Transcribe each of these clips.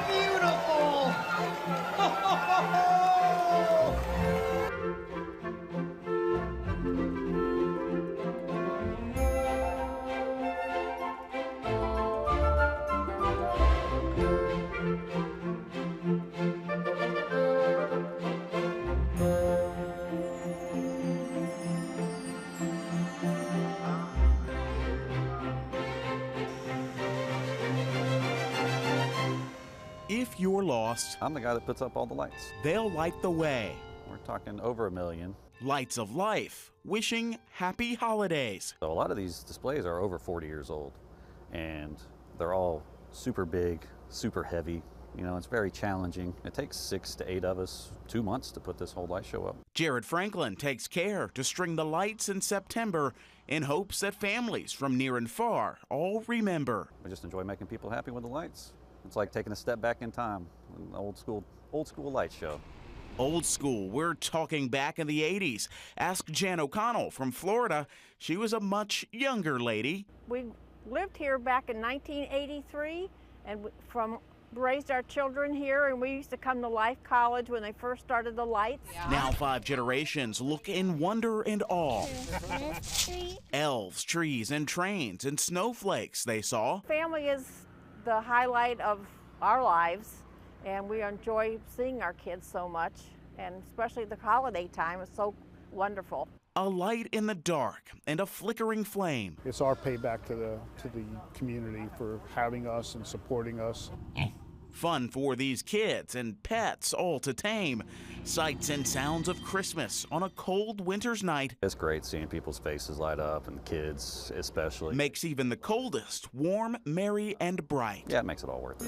Beautiful! If you're lost, I'm the guy that puts up all the lights. they'll light the way. We're talking over 1 million. Lights of Life, wishing happy holidays. So a lot of these displays are over 40 years old, and they're all super big, super heavy. You know, it's very challenging. It takes 6 to 8 of us 2 months to put this whole light show up. Jared Franklin takes care to string the lights in September in hopes that families from near and far all remember. We just enjoy making people happy with the lights. It's like taking a step back in time, an old school light show. Old school, we're talking back in the 80s. Ask Jan O'Connell from Florida. She was a much younger lady. We lived here back in 1983 and raised our children here, and we used to come to Life College when they first started the lights. Now 5 generations look in wonder and awe. Elves, trees, and trains and snowflakes they saw. Family is the highlight of our lives, and we enjoy seeing our kids so much, and especially the holiday time is so wonderful. A light in the dark and a flickering flame. It's our payback to the community for having us and supporting us. Fun for these kids and pets all to tame. Sights and sounds of Christmas on a cold winter's night. It's great seeing people's faces light up, and the kids especially. Makes even the coldest warm, merry, and bright. Yeah, it makes it all worth it.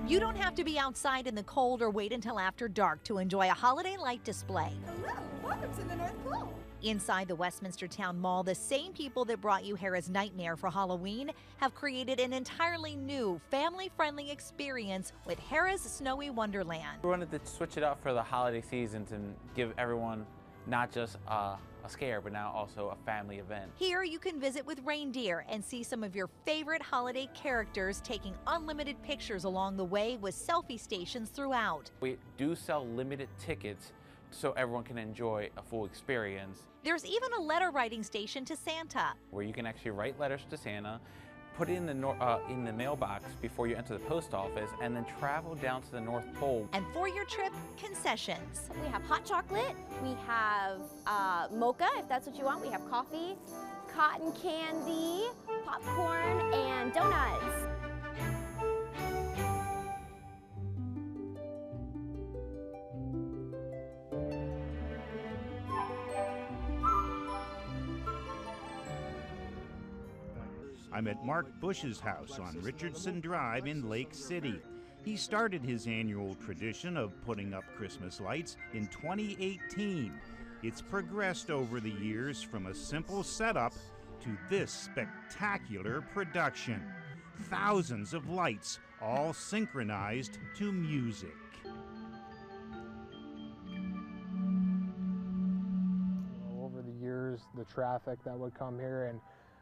You don't have to be outside in the cold or wait until after dark to enjoy a holiday light display. Hello, welcome to the North Pole. Inside the Westminster Town Mall, the same people that brought you Hera's Nightmare for Halloween have created an entirely new, family-friendly experience with Hera's Snowy Wonderland. We wanted to switch it up for the holiday season to give everyone not just a scare, but now also a family event. Here you can visit with reindeer and see some of your favorite holiday characters taking unlimited pictures along the way with selfie stations throughout. We do sell limited tickets so everyone can enjoy a full experience. There's even a letter writing station to Santa, where you can actually write letters to Santa, put it in the mailbox before you enter the post office, and then travel down to the North Pole. And for your trip, concessions. We have hot chocolate, we have mocha, if that's what you want. We have coffee, cotton candy, popcorn, and donuts. I'm at Mark Bush's house on Richardson Drive in Lake City. He started his annual tradition of putting up Christmas lights in 2018. It's progressed over the years from a simple setup to this spectacular production. Thousands of lights, all synchronized to music. Over the years, the traffic that would come here, and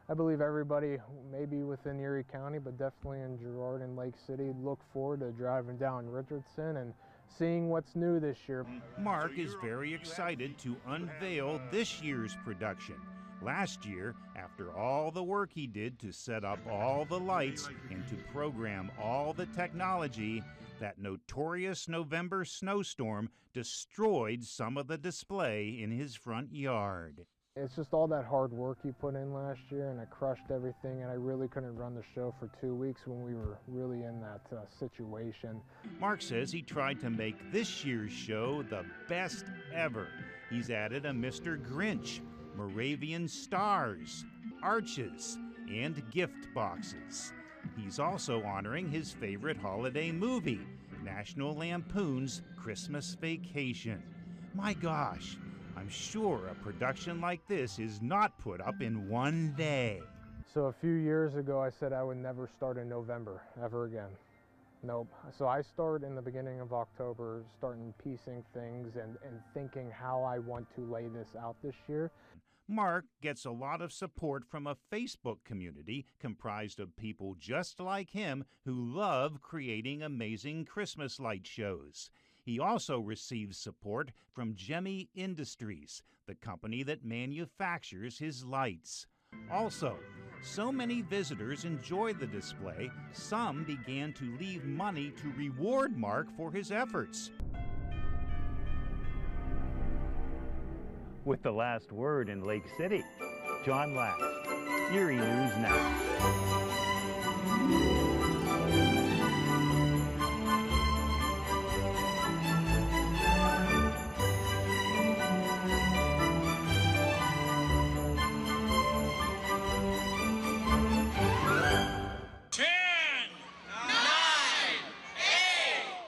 I believe everybody, maybe within Erie County, but definitely in Girard and Lake City, look forward to driving down Richardson and seeing what's new this year. Mark is very excited to unveil this year's production. Last year, after all the work he did to set up all the lights and to program all the technology, that notorious November snowstorm destroyed some of the display in his front yard. It's just all that hard work you put in last year, and it crushed everything, and I really couldn't run the show for 2 weeks when we were really in that situation. Mark says he tried to make this year's show the best ever. He's added a Mr. Grinch, Moravian stars, arches, and gift boxes. He's also honoring his favorite holiday movie, National Lampoon's Christmas Vacation. My gosh, I'm sure a production like this is not put up in one day. So a few years ago, I said I would never start in November, ever again. Nope. So I start in the beginning of October, starting piecing things and thinking how I want to lay this out this year. Mark gets a lot of support from a Facebook community comprised of people just like him who love creating amazing Christmas light shows. He also receives support from Gemmy Industries, the company that manufactures his lights. Also, so many visitors enjoyed the display, some began to leave money to reward Mark for his efforts. With the last word in Lake City, John Lash, Erie News Now.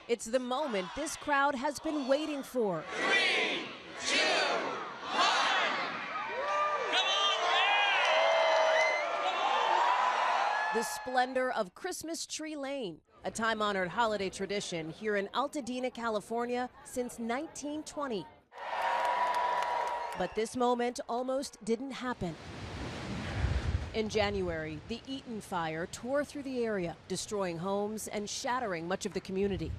It's the moment this crowd has been waiting for. 3, 2, 1. The splendor of Christmas Tree Lane, a time-honored holiday tradition here in Altadena, California since 1920. But this moment almost didn't happen. In January, the Eaton fire tore through the area, destroying homes and shattering much of the community.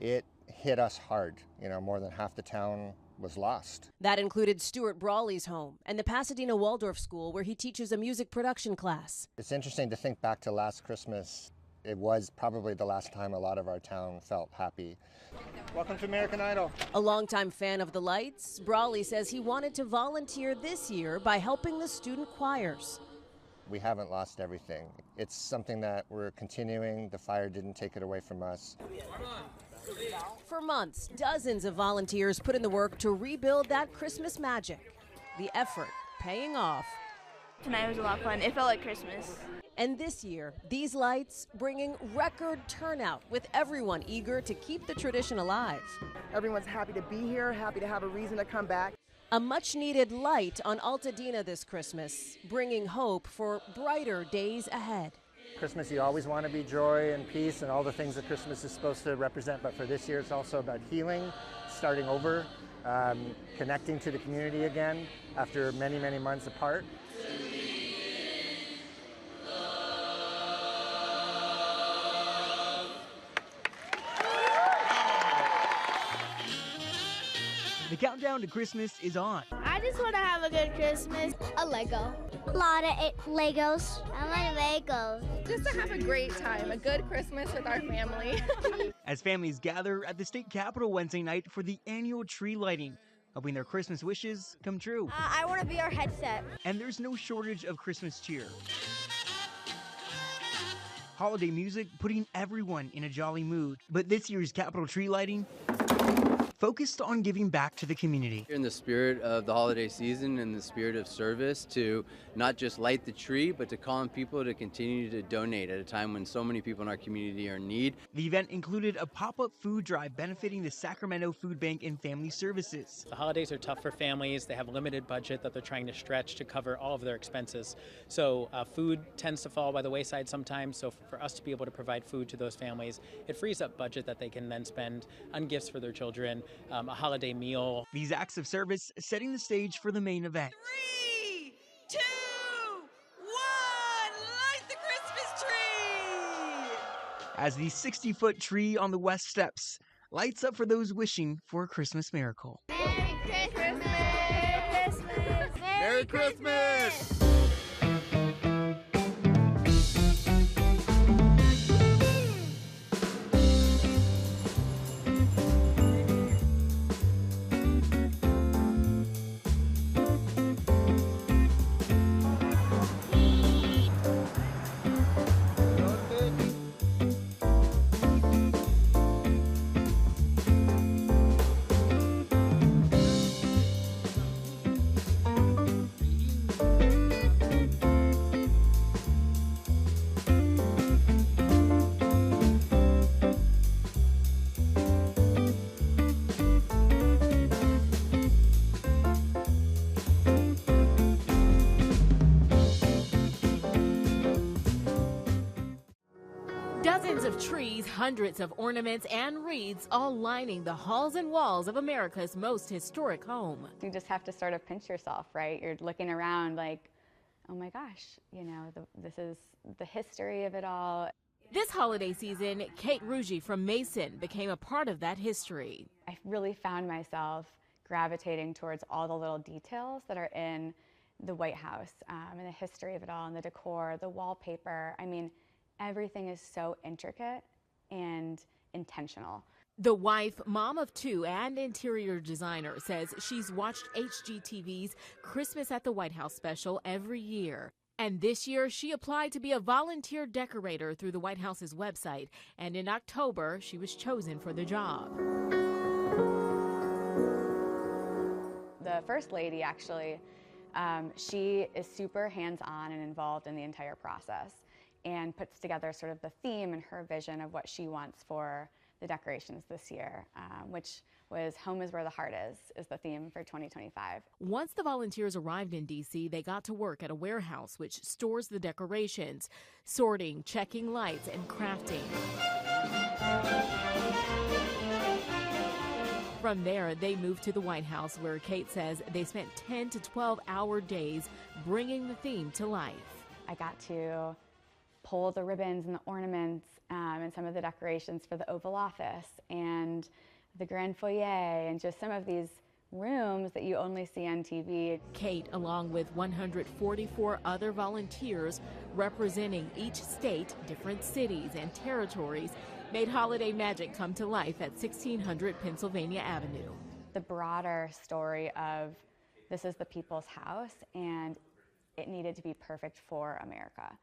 It hit us hard. More than half the town was lost. That included Stuart Brawley's home and the Pasadena Waldorf School, where he teaches a music production class. It's interesting to think back to last Christmas. It was probably the last time a lot of our town felt happy. Welcome to American Idol. A longtime fan of the lights, Brawley says he wanted to volunteer this year by helping the student choirs. We haven't lost everything. It's something that we're continuing. The fire didn't take it away from us. For months, dozens of volunteers put in the work to rebuild that Christmas magic. The effort paying off. Tonight was a lot of fun. It felt like Christmas. And this year, these lights bringing record turnout, with everyone eager to keep the tradition alive. Everyone's happy to be here, happy to have a reason to come back. A much-needed light on Altadena this Christmas, bringing hope for brighter days ahead. Christmas, you always want to be joy and peace and all the things that Christmas is supposed to represent, but for this year it's also about healing, starting over, connecting to the community again after many, many months apart. The countdown to Christmas is on. I just want to have a good Christmas. A Lego. A lot of Legos. I like Legos. Just to have a great time, a good Christmas with our family. As families gather at the state capitol Wednesday night for the annual tree lighting, hoping their Christmas wishes come true. I want to be our headset. And there's no shortage of Christmas cheer. Holiday music putting everyone in a jolly mood. But this year's Capitol tree lighting focused on giving back to the community. In the spirit of the holiday season and the spirit of service, to not just light the tree, but to call on people to continue to donate at a time when so many people in our community are in need. The event included a pop-up food drive benefiting the Sacramento Food Bank and Family Services. The holidays are tough for families. They have a limited budget that they're trying to stretch to cover all of their expenses. So food tends to fall by the wayside sometimes. So for us to be able to provide food to those families, it frees up budget that they can then spend on gifts for their children, a holiday meal. These acts of service setting the stage for the main event. 3, 2, 1, light the Christmas tree! As the 60-foot tree on the west steps lights up for those wishing for a Christmas miracle. Merry Christmas! Merry Christmas! Merry Christmas! Dozens of trees, hundreds of ornaments and wreaths all lining the halls and walls of America's most historic home. You just have to sort of pinch yourself, right? You're looking around like, oh my gosh, you know, this is the history of it all. This holiday season, Kate Ruggie from Mason became a part of that history. I really found myself gravitating towards all the little details that are in the White House and the history of it all, and the decor, the wallpaper. I mean, everything is so intricate and intentional. The wife, mom of two, and interior designer says she's watched HGTV's Christmas at the White House special every year. And this year, she applied to be a volunteer decorator through the White House's website. And in October, she was chosen for the job. The First Lady, actually, she is super hands-on and involved in the entire process and puts together sort of the theme and her vision of what she wants for the decorations this year, which was Home is Where the Heart is the theme for 2025. Once the volunteers arrived in D.C., they got to work at a warehouse which stores the decorations, sorting, checking lights, and crafting. From there, they moved to the White House, where Kate says they spent 10 to 12-hour days bringing the theme to life. I got to pull the ribbons and the ornaments and some of the decorations for the Oval Office and the Grand Foyer and just some of these rooms that you only see on TV. Kate, along with 144 other volunteers representing each state, different cities, and territories, made holiday magic come to life at 1600 Pennsylvania Avenue. The broader story of this is the people's house and it needed to be perfect for America.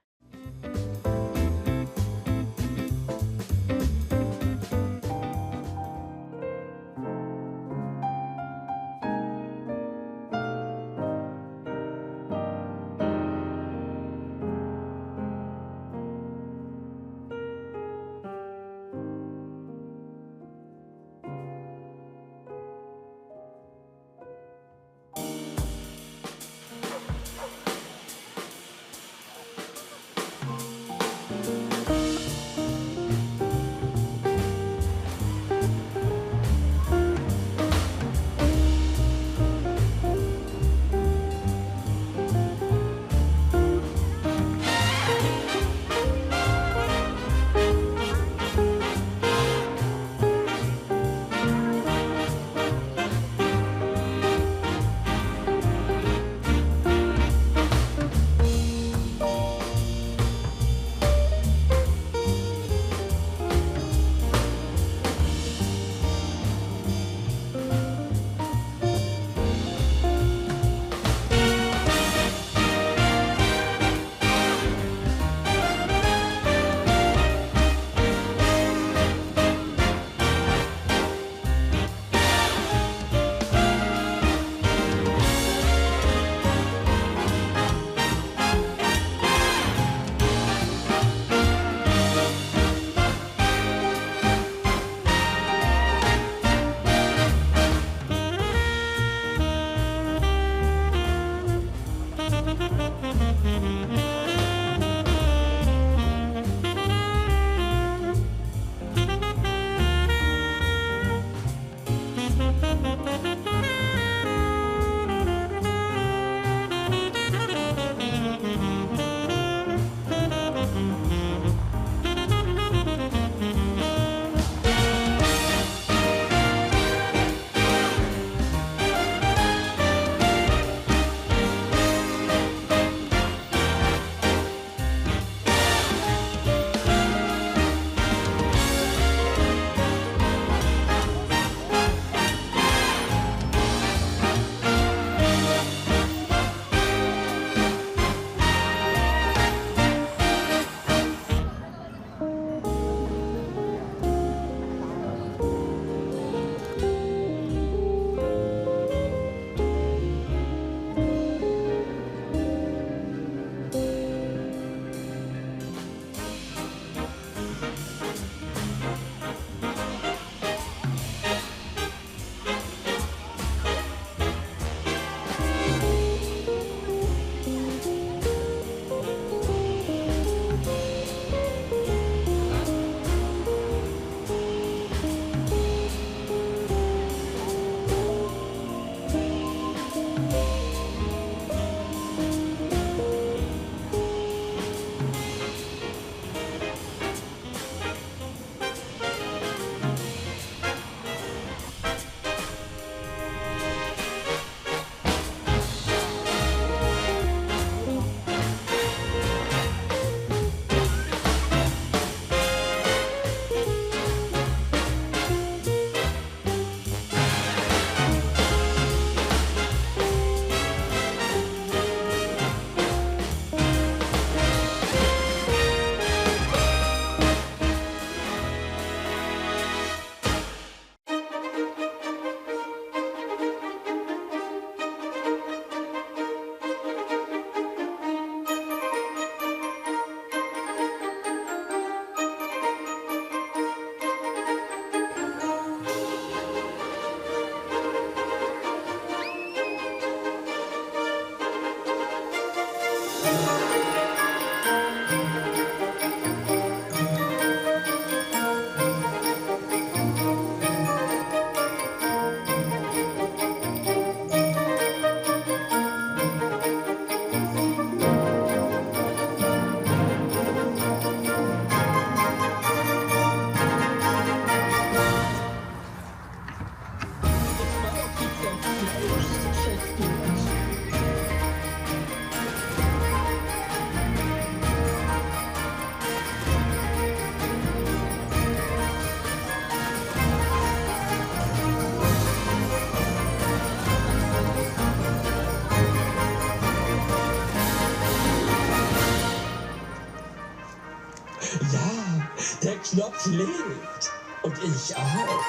knappt lebt. Und ich auch.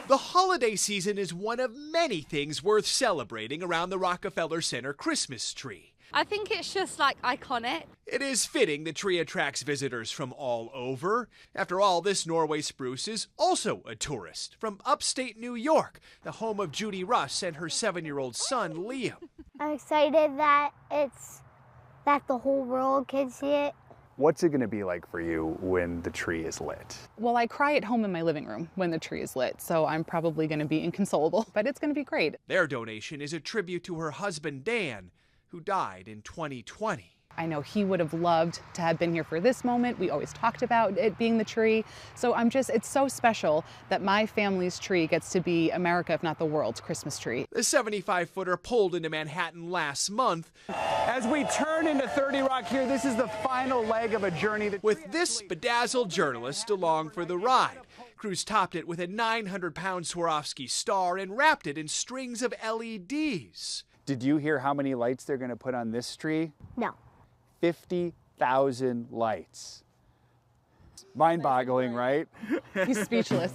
The holiday season is one of many things worth celebrating around the Rockefeller Center Christmas tree. I think it's just like iconic. It is fitting the tree attracts visitors from all over. After all, this Norway spruce is also a tourist from upstate New York, the home of Judy Russ and her 7-year-old son, Liam. I'm excited that the whole world can see it. What's it going to be like for you when the tree is lit? Well, I cry at home in my living room when the tree is lit, so I'm probably going to be inconsolable, but it's going to be great. Their donation is a tribute to her husband, Dan, who died in 2020. I know he would have loved to have been here for this moment. We always talked about it being the tree. So it's so special that my family's tree gets to be America, if not the world's Christmas tree. The 75-footer pulled into Manhattan last month. As we turn into 30 Rock here, this is the final leg of a journey with this bedazzled journalist along for the ride. Crews topped it with a 900-pound Swarovski star and wrapped it in strings of LEDs. Did you hear how many lights they're going to put on this tree? No. 50,000 lights. Mind-boggling, right? He's speechless.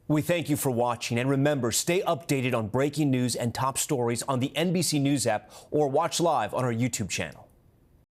We thank you for watching, and remember, stay updated on breaking news and top stories on the NBC News app or watch live on our YouTube channel.